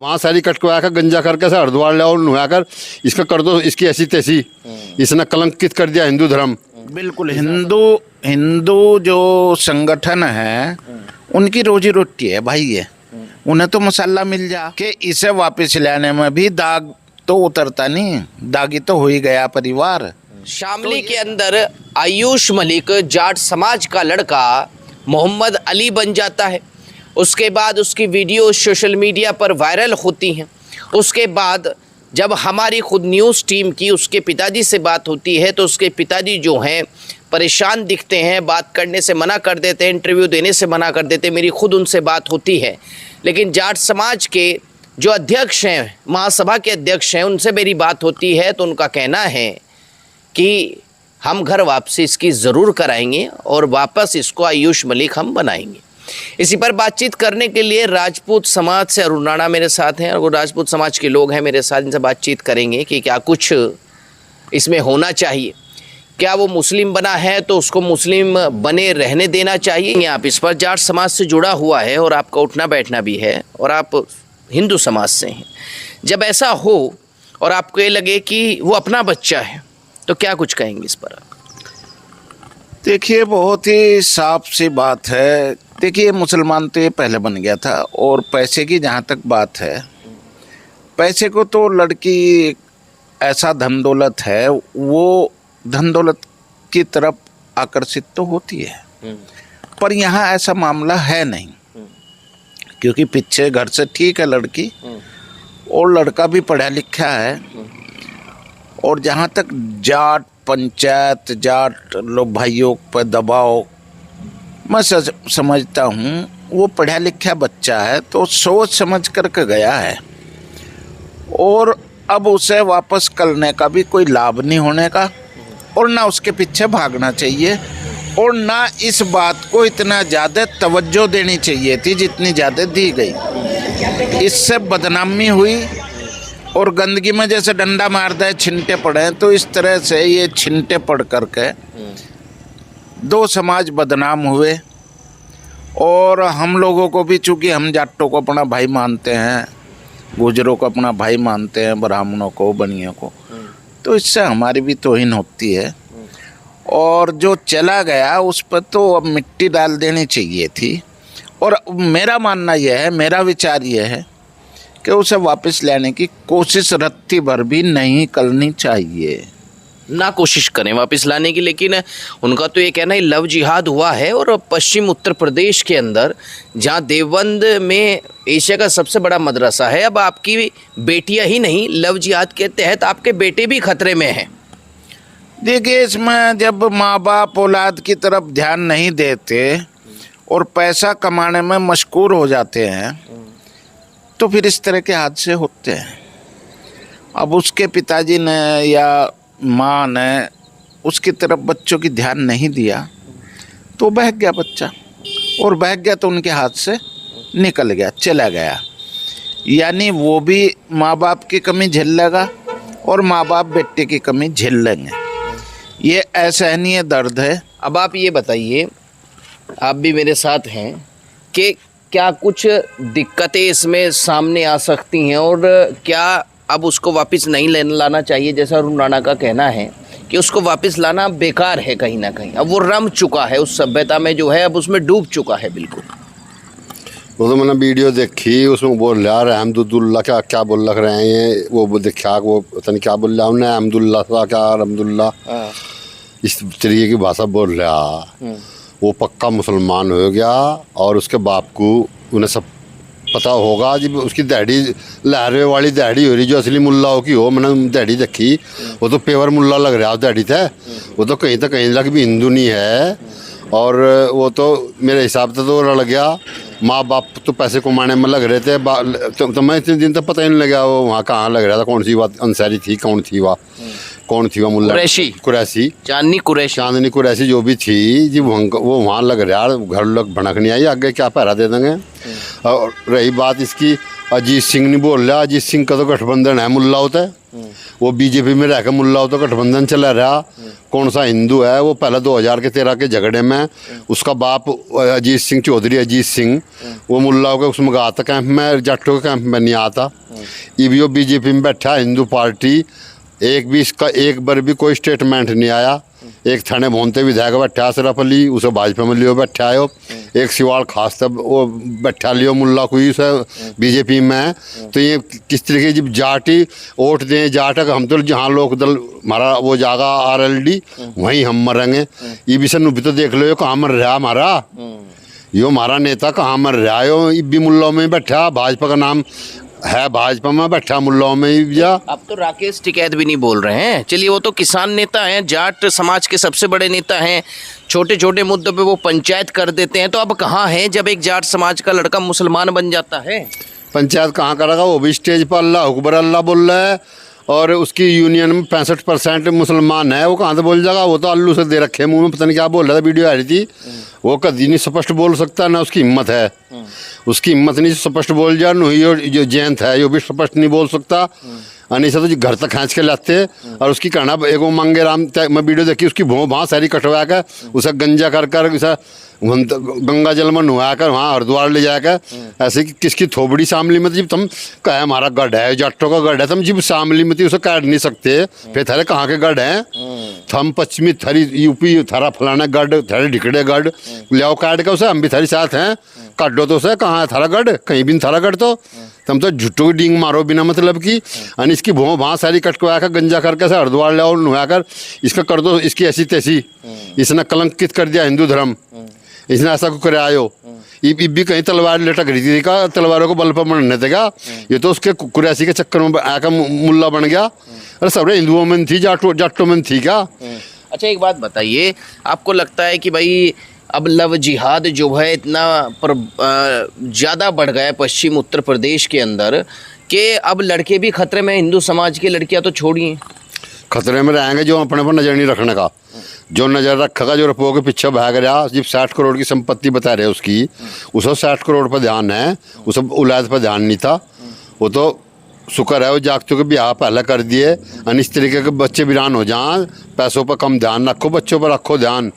वहाँ सारी कटकवा कर गंजा करके से हरिद्वार ले और नुआ कर इसका कर दो, इसकी ऐसी तैसी, इसने कलंकित कर दिया हिंदू धर्म। बिल्कुल। हिंदू जो संगठन है उनकी रोजी रोटी है भाई ये, उन्हें तो मसाला मिल जा कि इसे वापस लाने में भी दाग तो उतरता नहीं, दागी तो हो ही गया परिवार। शामली के अंदर आयुष मलिक जाट समाज का लड़का मोहम्मद अली बन जाता है। उसके बाद उसकी वीडियो सोशल मीडिया पर वायरल होती हैं। उसके बाद जब हमारी खुद न्यूज़ टीम की उसके पिताजी से बात होती है तो उसके पिताजी जो हैं परेशान दिखते हैं, बात करने से मना कर देते हैं, इंटरव्यू देने से मना कर देते हैं। मेरी खुद उनसे बात होती है, लेकिन जाट समाज के जो अध्यक्ष हैं, महासभा के अध्यक्ष हैं, उनसे मेरी बात होती है तो उनका कहना है कि हम घर वापसी इसकी ज़रूर कराएंगे और वापस इसको आयुष मलिक हम बनाएंगे। इसी पर बातचीत करने के लिए राजपूत समाज से अरुण राणा मेरे साथ हैं और वो राजपूत समाज के लोग हैं मेरे साथ। इनसे बातचीत करेंगे कि क्या कुछ इसमें होना चाहिए, क्या वो मुस्लिम बना है तो उसको मुस्लिम बने रहने देना चाहिए। आप इस पर जाट समाज से जुड़ा हुआ है और आपका उठना बैठना भी है और आप हिंदू समाज से हैं। जब ऐसा हो और आपको ये लगे कि वो अपना बच्चा है तो क्या कुछ कहेंगे इस पर? देखिए, बहुत ही साफ सी बात है। देखिए, मुसलमान तो ये पहले बन गया था। और पैसे की जहाँ तक बात है, पैसे को तो लड़की ऐसा धन दौलत है, वो धन दौलत की तरफ आकर्षित तो होती है, पर यहाँ ऐसा मामला है नहीं, क्योंकि पीछे घर से ठीक है लड़की और लड़का भी पढ़ा लिखा है। और जहाँ तक जाट पंचायत, जाट लोग भाइयों पर दबाव, मैं समझता हूँ वो पढ़ा लिखा बच्चा है तो सोच समझ करके गया है और अब उसे वापस करने का भी कोई लाभ नहीं होने का और ना उसके पीछे भागना चाहिए और ना इस बात को इतना ज़्यादा तवज्जो देनी चाहिए थी जितनी ज़्यादा दी गई। इससे बदनामी हुई और गंदगी में जैसे डंडा मारता है छिंटे पड़े, तो इस तरह से ये छिंटे पड़ करके दो समाज बदनाम हुए। और हम लोगों को भी, चूँकि हम जाटों को अपना भाई मानते हैं, गुजरों को अपना भाई मानते हैं, ब्राह्मणों को, बनियों को, तो इससे हमारी भी तौहीन होती है। और जो चला गया उस पर तो अब मिट्टी डाल देनी चाहिए थी। और मेरा मानना यह है, मेरा विचार यह है कि उसे वापस लाने की कोशिश रत्ती भर भी नहीं करनी चाहिए। ना कोशिश करें वापस लाने की, लेकिन उनका तो ये कहना है लव जिहाद हुआ है। और पश्चिम उत्तर प्रदेश के अंदर जहाँ देवबंद में एशिया का सबसे बड़ा मदरसा है, अब आपकी बेटियां ही नहीं, लव जिहाद के तहत आपके बेटे भी खतरे में हैं। देखिए, इसमें जब माँ बाप औलाद की तरफ ध्यान नहीं देते और पैसा कमाने में मशगूल हो जाते हैं तो फिर इस तरह के हादसे होते हैं। अब उसके पिताजी ने या माँ ने उसकी तरफ बच्चों की ध्यान नहीं दिया तो बह गया बच्चा, और बह गया तो उनके हाथ से निकल गया, चला गया। यानी वो भी माँ बाप की कमी झेल लेगा और माँ बाप बेटे की कमी झेल लेंगे। ये असहनीय दर्द है। अब आप ये बताइए, आप भी मेरे साथ हैं, कि क्या कुछ दिक्कतें इसमें सामने आ सकती हैं और क्या अब उसको वापस नहीं लाना चाहिए? जैसा अरुण राणा का कहना है कि उसको वापस लाना बेकार है कहीं ना कहीं। अब वो रम चुका है उस सभ्यता में जो है, अब उसमें डूब चुका है बिल्कुल। वो तो मैंने वीडियो देखी, उसमें बोल रहा है अहमदुल्ला, क्या क्या बोल रहे हैं ये, वो देखा वो पता नहीं क्या बोल रहा उन्हें, अहमदुल्ला था क्या, अहमदुल्ला, इस तरीके की भाषा बोल रहा। वो पक्का मुसलमान हो गया और उसके बाप को उन्हें सब पता होगा। जब उसकी दाढ़ी लहरे वाली दाढ़ी हो रही जो असली मुल्लाओं की हो, मैंने दाढ़ी देखी, वो तो पेवर मुल्ला लग रहा है दाढ़ी थे, वो तो कहीं तक कहीं लग भी हिंदू नहीं है। और वो तो मेरे हिसाब से तो लग गया, माँ बाप तो पैसे कमाने में लग रहे थे। तो मैं इतने दिन तक पता ही नहीं लगा वो वहाँ कहाँ लग रहा था, कौन सी बात अंसारी थी, कौन थी वह मुल्ला कुरैशी, चांदनी कुरैशी जो भी थी जी, वो वहाँ लग रहा है। घर लोग भड़क नहीं आई, आगे क्या पहरा दे देंगे। और रही बात इसकी, अजीत सिंह नहीं बोल रहा, अजीत सिंह का तो गठबंधन है मुल्ला होता है, वो बीजेपी में रहकर मुल्ला हो तो गठबंधन चला रहा। कौन सा हिंदू है वो पहले 2013 के झगड़े में उसका बाप अजीत सिंह चौधरी, अजीत सिंह, वो मुल्ला हो के उसमें गया था कैंप में, जाटों के कैंप में नहीं आता। ये भी वो बीजेपी में बैठा हिंदू पार्टी, एक भी इसका एक बार भी कोई स्टेटमेंट नहीं आया। एक थाने भोनते विधायक बैठा अशरफ अली, उसे भाजपा में लियो बैठा आयो। एक सिवाड़ खास तब वो बैठा लियो मुल्ला कोई उसे बीजेपी में। तो ये किस तरीके जब जाटी वोट दें जाट हम तो जहाँ लोक दल हमारा वो जागा RLD वहीं हम मरेंगे। ये भी सर भी तो देख लो ये कहाँ मर रहा हमारा, यो हमारा नेता कहाँ मर रहा है। यो भी मुल्लों में बैठा, भाजपा का नाम है भाजपा में बैठा मुल्लाओं में ही जा। अब तो राकेश टिकैत भी नहीं बोल रहे हैं। चलिए वो तो किसान नेता हैं, जाट समाज के सबसे बड़े नेता हैं, छोटे छोटे मुद्दों पे वो पंचायत कर देते हैं। तो अब कहाँ है जब एक जाट समाज का लड़का मुसलमान बन जाता है? पंचायत कहाँ करेगा, वो भी स्टेज पर अल्लाह हुक्बर अल्लाह बोल रहा है और उसकी यूनियन में 65% मुसलमान है। वो कहाँ से बोल जाएगा, वो तो अल्लू से दे रखे मुंह में, पता नहीं क्या बोल रहा था, वीडियो आ रही थी। वो कभी नहीं स्पष्ट बोल सकता, ना उसकी हिम्मत है, उसकी हिम्मत नहीं स्पष्ट बोल जा। नहीं जो जयंत है यो भी स्पष्ट नहीं बोल सकता। अनिशा तो घर तक खींच के लाते और उसकी कहना एक वो मांगे राम, मैं वीडियो देखी उसकी भों सारी कटवा कर उसे गंजा कर कर उसे गंगा जल में नुआ कर वहाँ हरिद्वार ले जाकर ऐसे कि किसकी थोबड़ी शामली में जब तुम कहे हमारा गढ़ है, जाटों का गढ़ है, तुम जब शामली में उसे काट नहीं सकते, फिर थारे कहाँ के गढ़ हैं? हम पश्चिमी थरी यूपी थारा फलाना गढ़, थारे ढिकड़े गढ़ ले काट के उसे, हम भी थारी साथ हैं, काट दो तो उसे, कहाँ है थारा गढ़? कहीं भी नहीं थारा गढ़। तो तुम तो झुट्टो की डींग मारो बिना मतलब की। और इसकी भों भाँ सारी कटवा कर गंजा करके से हरिद्वार ले और नुआ कर इसका कर दो इसकी ऐसी तैसी। इसने कलंकित कर दिया हिंदू धर्म, इसने ऐसा को करे आयो। ये भी कहीं तलवार लटक रही थी का, तलवारों को बल पर मरने देगा। ये तो उसके कुरैसी के चक्कर में आकर मुल्ला बन गया। अरे सब हिंदुओं में थी, जाटों में थी क्या? अच्छा एक बात बताइए, आपको लगता है कि भाई अब लव जिहाद जो है इतना ज़्यादा बढ़ गया है पश्चिम उत्तर प्रदेश के अंदर कि अब लड़के भी खतरे में, हिंदू समाज की लड़कियां तो छोड़िए खतरे में रहेंगे जो अपने पर नज़र नहीं रखने का, जो नज़र रखेगा, जो रुपयों के पीछे भाग रहा। जब 60 करोड़ की संपत्ति बता रहे उसकी, उसे 60 करोड़ पर ध्यान है, उसे औलाद पर ध्यान नहीं था। वो तो शुक्र है वो जागतों के ब्याह पहले कर दिए। और इस तरीके के बच्चे वीरान हो जाएं, पैसों पर कम ध्यान रखो, बच्चों पर रखो ध्यान।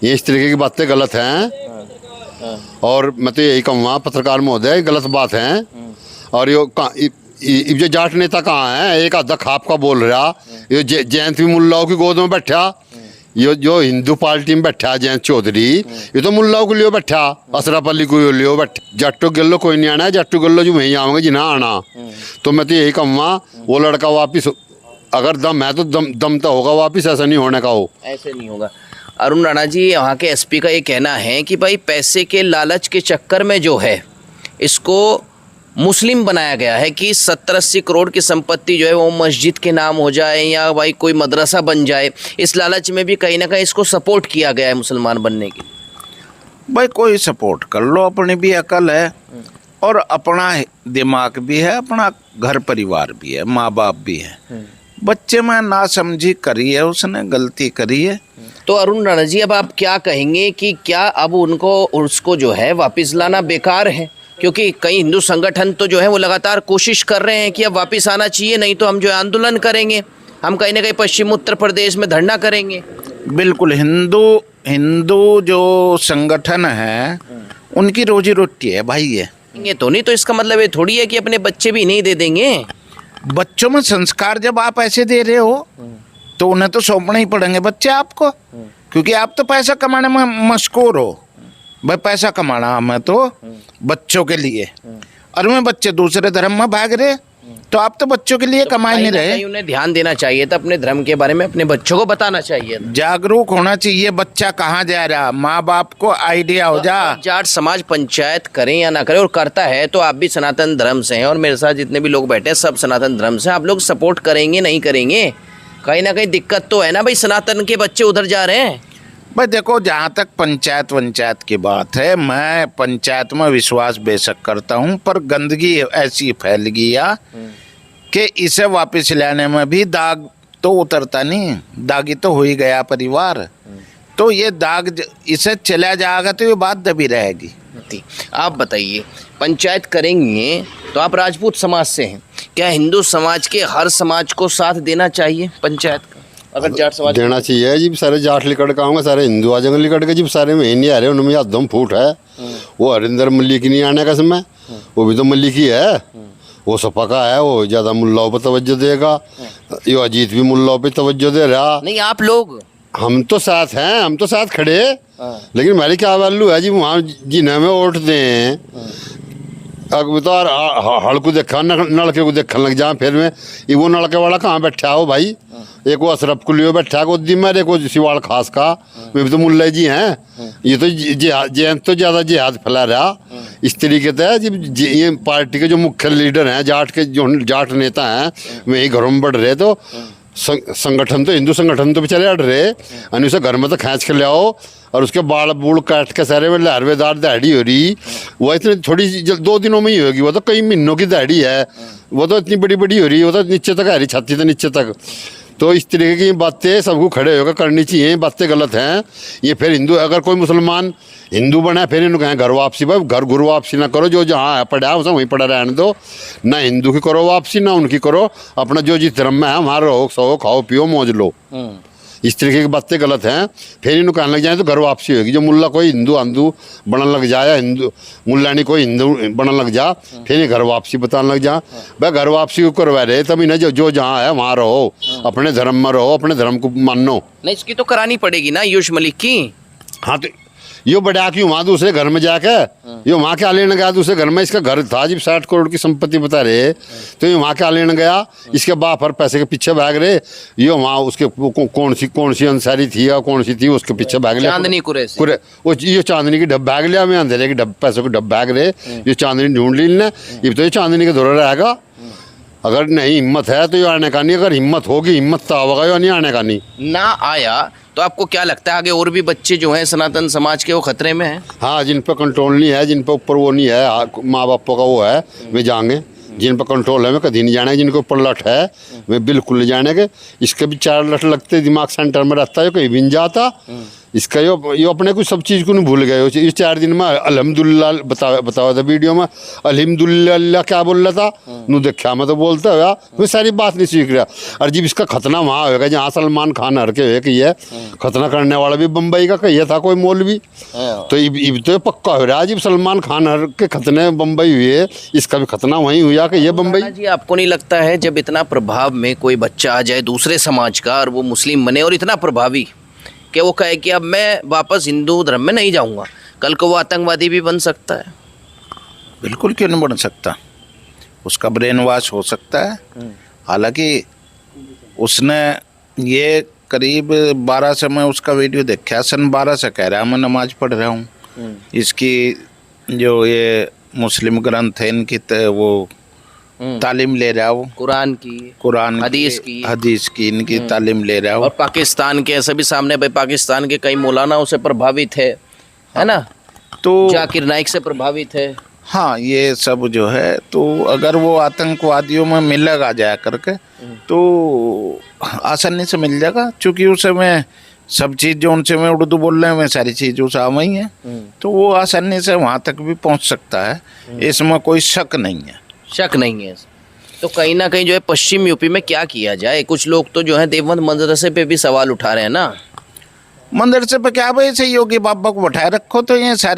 ये इस तरीके की बातें गलत हैं और मैं तो यही कहूँगा पत्रकार महोदय गलत बात है। और ये जो जाट नेता कहाँ है, एक आधा खाप का बोल रहा, ये जयंत भी मुल्लाओं की गोद में बैठा, ये जो हिंदू पार्टी में बैठा जयंत चौधरी, ये तो मुल्लाओं को लियो बैठा, अशरफ अली को लियो बैठा। जाटो गल्लो कोई नहीं आना है, जाटो गल्लो जो वहीं आऊँगे जिन्हें आना। तो मैं तो यही कहूँगा वो लड़का वापिस, अगर दम है तो दम तो होगा वापिस, ऐसा नहीं होने का हो, ऐसे नहीं होगा। अरुण राणा जी, वहाँ के SP का ये कहना है कि भाई पैसे के लालच के चक्कर में जो है इसको मुस्लिम बनाया गया है कि 70-80 करोड़ की संपत्ति जो है वो मस्जिद के नाम हो जाए या भाई कोई मदरसा बन जाए। इस लालच में भी कहीं ना कहीं इसको सपोर्ट किया गया है मुसलमान बनने की। भाई कोई सपोर्ट कर लो, अपनी भी अकल है और अपना दिमाग भी है, अपना घर परिवार भी है, माँ बाप भी है। बच्चे में ना समझी करी है, उसने गलती करी है। तो अरुण राणा जी, अब आप क्या कहेंगे कि क्या अब उसको जो है वापस लाना बेकार है? क्योंकि कई हिंदू संगठन तो जो है वो लगातार कोशिश कर रहे हैं कि अब वापस आना चाहिए, नहीं तो हम जो है आंदोलन करेंगे, हम कहीं ना कहीं पश्चिम उत्तर प्रदेश में धरना करेंगे। बिल्कुल, हिंदू जो संगठन है उनकी रोजी रोटी है भाई। ये तो नहीं तो इसका मतलब ये थोड़ी है कि अपने बच्चे भी नहीं दे देंगे। बच्चों में संस्कार जब आप ऐसे दे रहे हो तो उन्हें तो सौंपने ही पड़ेंगे बच्चे आपको, क्योंकि आप तो पैसा कमाने में मशहूर हो। भाई पैसा कमाना हमें तो बच्चों के लिए, और में बच्चे दूसरे धर्म में भाग रहे, तो आप तो बच्चों के लिए कमा नहीं रहे। उन्हें ध्यान देना चाहिए था, अपने धर्म के बारे में अपने बच्चों को बताना चाहिए, जागरूक होना चाहिए बच्चा कहाँ जा रहा, माँ बाप को आइडिया हो जा। जाट समाज पंचायत करें या ना करें, और करता है तो आप भी सनातन धर्म से हैं और मेरे साथ जितने भी लोग बैठे हैं सब सनातन धर्म से। आप लोग सपोर्ट करेंगे नहीं करेंगे? कहीं ना कहीं दिक्कत तो है ना भाई, सनातन के बच्चे उधर जा रहे हैं। भाई देखो, जहाँ तक पंचायत की बात है, मैं पंचायत में विश्वास बेशक करता हूँ, पर गंदगी ऐसी फैल गई है कि इसे वापस लाने में भी दाग तो उतरता नहीं, दागी तो हो ही गया परिवार। तो ये दाग इसे चला जाएगा तो ये बात दबी रहेगी। आप बताइए, पंचायत करेंगे तो आप राजपूत समाज से हैं, क्या हिंदू समाज के हर समाज को साथ देना चाहिए पंचायत का? अगर जाट समाज देना चाहिए जी। सारे जाट लिकड़ का होंगे, सारे हिंदू आ जाएंगे लिकड़ के जी। सारे में नहीं आ रहे, उनमें आदम फूट है। वो हरिंदर मल्लिक नहीं आने का समय, वो भी तो मल्लिक ही है। वो सपा का है, वो ज़्यादा मुल्लाओं पर तवज्जो देगा। ये अजीत भी मुल्लाओं पे तवज्जो दे रहा। नहीं, आप लोग हम तो साथ हैं, हम तो साथ खड़े। लेकिन हमारी क्या वैल्यू है जी वहाँ जिन्हें हमें वोट दें। अब तो हड़ को देखा, नलके को देखने लग जा। फिर में ये वो नलके वाला कहाँ बैठा हो भाई? एक वो अशरफ कुलियो बैठा गोदी में, एक वो सिवाड़ खास का। वे भी तो मुल्ला जी हैं। ये तो जिहाद तो ज़्यादा जिहाद फैला रहा। इस तरीके से जी ये पार्टी के जो मुख्य लीडर हैं, जाट के जो जाट नेता हैं, वे ही घरों में बढ़ रहे। तो संगठन तो हिंदू संगठन तो बेचारे अड़ रहे। और उसे घर में तो खींच के ले आओ और उसके बाल बूढ़ काट के सारे में लहरवेदार दाढ़ी हो रही। वो इतनी थोड़ी 2 दिनों में ही होगी, वो तो कई महीनों की दाढ़ी है। वो तो इतनी बड़ी बड़ी हो रही है, वो तो नीचे तक आ रही, छाती से नीचे तक। तो इस तरीके की बातें सबको खड़े होकर करनी चाहिए। बातें गलत हैं ये। फिर हिंदू अगर कोई मुसलमान हिंदू बना है, फिर इन्होंने कहें घर वापसी। भाई घर गुरु वापसी ना करो, जो जहाँ है पड़ा है उसे वहीं पड़ा रहने दो। ना हिंदू की करो वापसी, ना उनकी करो। अपना जो जिस धर्म में है वहाँ रहो, सो खाओ पियो मौज लो। इस तरीके की बातें गलत हैं। फिर इन्हों कहने लग जाए तो घर वापसी होगी। जो मुल्ला कोई हिंदू हिंदू बनने लग जाए, हिंदू मुल्ला नहीं कोई हिंदू बनने लग जा, फिर ये घर वापसी बताने लग जा। भाई घर वापसी को करवा रहे तभी ना, जो जहाँ है वहाँ रहो, अपने धर्म में रहो, अपने धर्म को मानो। नहीं, इसकी तो करानी पड़ेगी ना आयुष मलिक की। हाँ तो यो बढ़ा क्यों वहाँ दूसरे घर में जाकर? यो वहाँ क्या लेने गया दूसरे घर में? इसका घर था जी 60 करोड़ की संपत्ति बता रहे, तो ये वहाँ क्या लेने गया? इसके बाप हर पैसे के पीछे भाग रहे। ये वहाँ उसके कौन सी अंसारी थी या कौन सी थी, उसके पीछे भाग लिया। चांदनी कुरैशी। वो ये चांदनी की डब भाग लिया, मैं अंधेरे की डब पैसों की डब भाग रहे। ये चांदनी ढूंढ ली ने, ये तो ये चांदनी के दौरा रहेगा। अगर नहीं हिम्मत है तो ये आने का नहीं। अगर हिम्मत होगी, हिम्मत तो आवेगा, या नहीं आने का नहीं। ना आया तो आपको क्या लगता है आगे और भी बच्चे जो हैं सनातन समाज के वो खतरे में हैं? हाँ, जिन पर कंट्रोल नहीं है, जिन पर ऊपर वो नहीं है, माँ बापों का वो है, वे जाएंगे। जिन पर कंट्रोल है वे कभी नहीं जाने। जिनके ऊपर लठ है वे बिल्कुल नहीं जाने के। इसके भी 4 लठ लगते, दिमाग सेंटर में रहता है, कहीं भी नहीं जाता। इसका यो अपने को सब चीज़ को नहीं भूल गए। इस 4 दिन में अल्हम्दुलिल्लाह बताया था वीडियो में। अल्हम्दुलिल्लाह क्या बोल रहा था नू देखा मैं तो बोलता हुआ मैं सारी बात नहीं सीख रहा। और जब इसका खतना वहाँ होगा जहाँ सलमान खान हर के हुए कही है, खतना करने वाला भी बम्बई का कही था कोई मौलवी। तो इब तो पक्का हो रहा है जब सलमान खान हर के खतने बम्बई हुए, इसका भी खतना वहीं हुआ कि ये बम्बई। जी, आपको नहीं लगता है जब इतना प्रभाव में कोई बच्चा आ जाए दूसरे समाज का और वो मुस्लिम बने और इतना प्रभावी कि वो कहे कि अब मैं वापस हिंदू धर्म में नहीं जाऊंगा, कल को वो आतंकवादी भी बन सकता है? बिल्कुल क्यों नहीं बन सकता। उसका ब्रेन वॉश हो सकता है। हालांकि उसने ये करीब 12 से मैं उसका वीडियो देखा, सन 12 से कह रहा है मैं नमाज पढ़ रहा हूँ। इसकी जो ये मुस्लिम ग्रंथ है इनकी वो तालीम ले रहा हो, कुरान हदीस की इनकी तालीम ले रहा हो। और पाकिस्तान के ऐसे भी सामने भाई पाकिस्तान के कई मौलाना उसे प्रभावित है ना, तो जाकिर नाइक से प्रभावित है। हाँ, ये सब जो है, तो अगर वो आतंकवादियों में मिलेगा जा करके तो आसानी से मिल जाएगा। चूँकि उसे में सब चीज़ जो उनसे में उर्दू बोल रहे हैं, मैं सारी चीज़ उसे आ वही है, तो वो आसानी से वहाँ तक भी पहुँच सकता है। इसमें कोई शक नहीं है। तो कहीं ना कहीं जो है पश्चिम यूपी में क्या किया जाए? कुछ लोग तो जो है देवबंद मदरसे पे भी सवाल उठा रहे हैं ना। मदरसे पे क्या भाई, से योगी बाबा को बैठाए रखो तो ये सारे